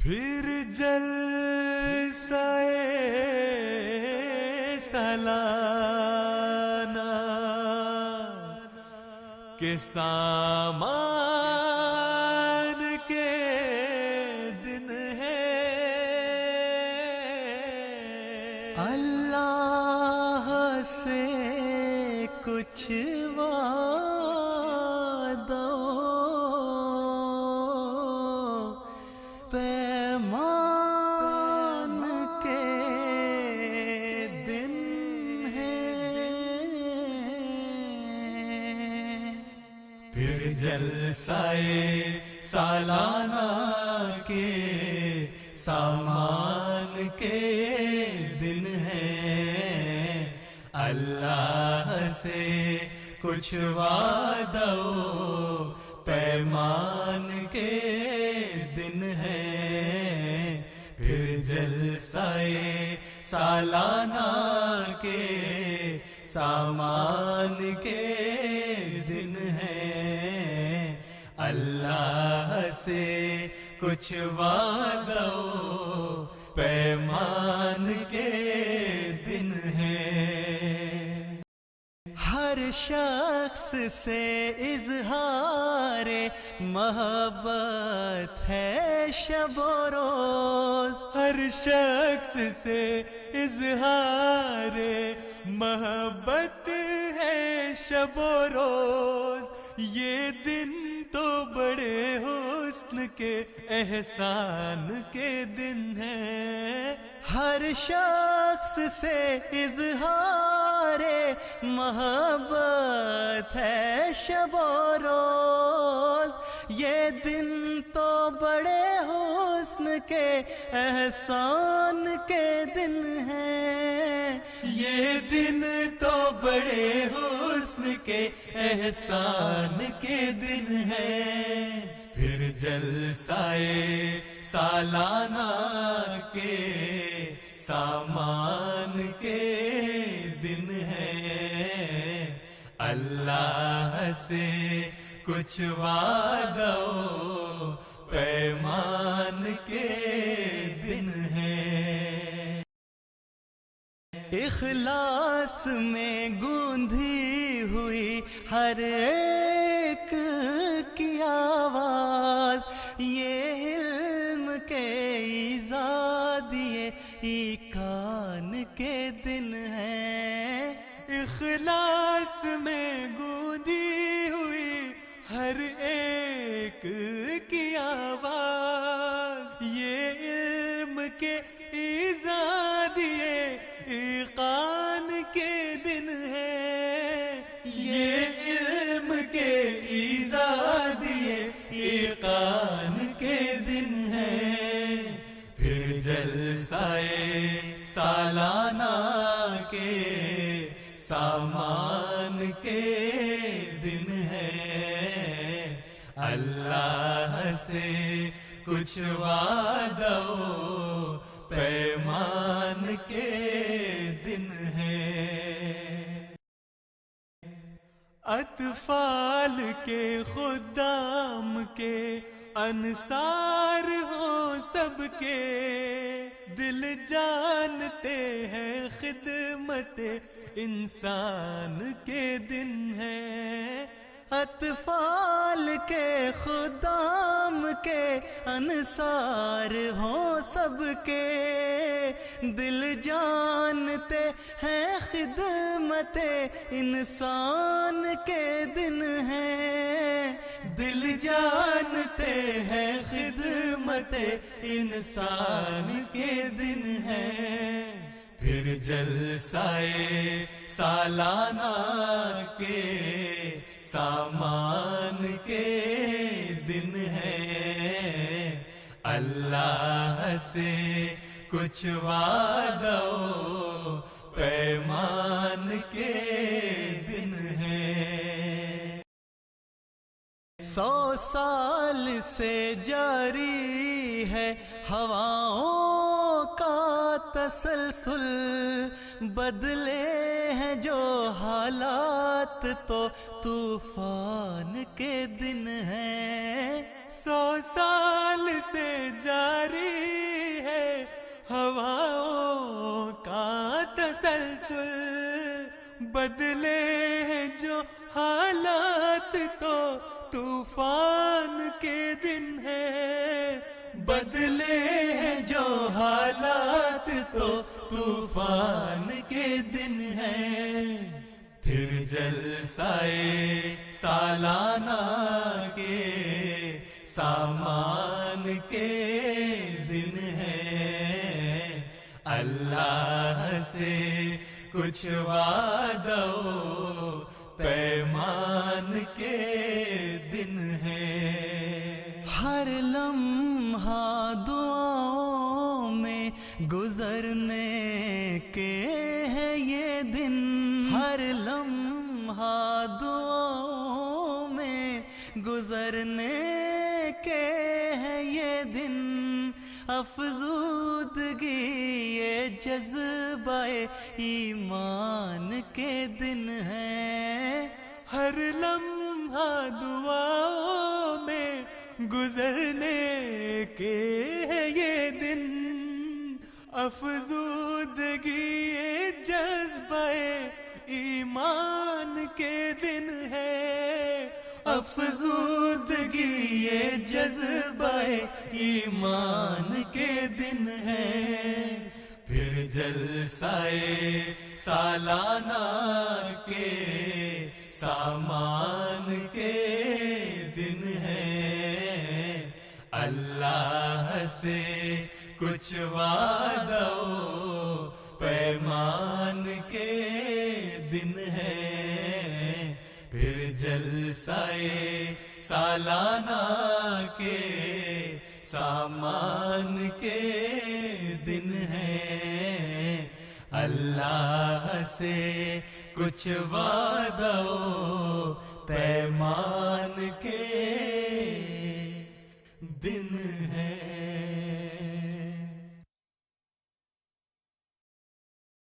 پھر جلسہ سالانہ کے سامان کے دن ہے، اللہ سے کچھ وعدہ پیمان کے دن ہے، پھر جلسہ سالانہ کے سامان کے دن ہے، اللہ سے کچھ وعدہ پیمان کے دن ہے، پھر جلسہ سالانہ کے سامان کے دن ہے، اللہ سے کچھ وعدہ پیمان کے دن ہے۔ ہر شخص سے اظہار محبت ہے شب و روز، ہر شخص سے اظہار محبت ہے شب و روز، یہ دن تو بڑے حسن کے احسان کے دن ہے، ہر شخص سے اظہار محبت ہے شب و روز، یہ دن تو بڑے حسن کے احسان کے دن ہے، یہ دن تو بڑے حسن کے احسان کے دن ہے، پھر جلسہ سالانہ کے سامان کے دن ہے، اللہ سے کچھ وعدہ پیمان کے دن ہے۔ اخلاص میں گونجی ہوئی ہر ایک کی آواز، یہ علم کے ایجاد یہ کان کے دن ہے، اخلاص میں گونجی ہوئی ہر ایک کی آواز، یہ علم کے ایجاد ایقان کے دن ہے، یہ علم کے ایجاد ایقان کے دن ہے، پھر جلسہ سالانہ کے سامان کے دن ہے، اللہ سے کچھ وعدہ پیمان کے دن ہے۔ اطفال کے خدام کے انصار ہو سب کے، دل جانتے ہیں خدمت انسان کے دن ہے، اطفال کے خدام کے انصار ہوں سب کے، دل جانتے ہیں خدمت انسان کے دن ہے، دل جانتے ہیں خدمت انسان کے دن ہے، پھر جلسہ سالانہ کے سامان کے دن ہے، اللہ سے کچھ وعدہ پیمان کے دن ہے۔ 100 سال سے جاری ہے ہواؤں کا تسلسل، بدلے ہیں جو حالات تو طوفان کے دن ہے، 100 سال سے جاری ہے، بدلے ہیں جو حالات تو طوفان کے دن ہے، پھر جلسائے سالانہ کے سامان کے دن ہے، اللہ سے کچھ وعدہ پیمان کے دن ہے، ہر لمحہ دعاؤں میں گزرنے کے ہے یہ دن، ہر لمحہ دعاؤں میں گزرنے کے ہے یہ دن، افزودگی یہ جذبہ ایمان کے دن ہے، ہر لمحہ دعاؤں میں گزرنے کے ہے یہ دن، افزودگی جذبہ ایمان کے دن ہے، افزودگی جذبہ ایمان کے دن ہے، پھر جلسائے سالانہ کے سامان کے دن ہے، اللہ سے کچھ وعدہ پیمان کے دن ہے، پھر جلسائے سالانہ کے سامان کے دن ہے، اللہ سے کچھ وعدہ پیمان کے دن ہے۔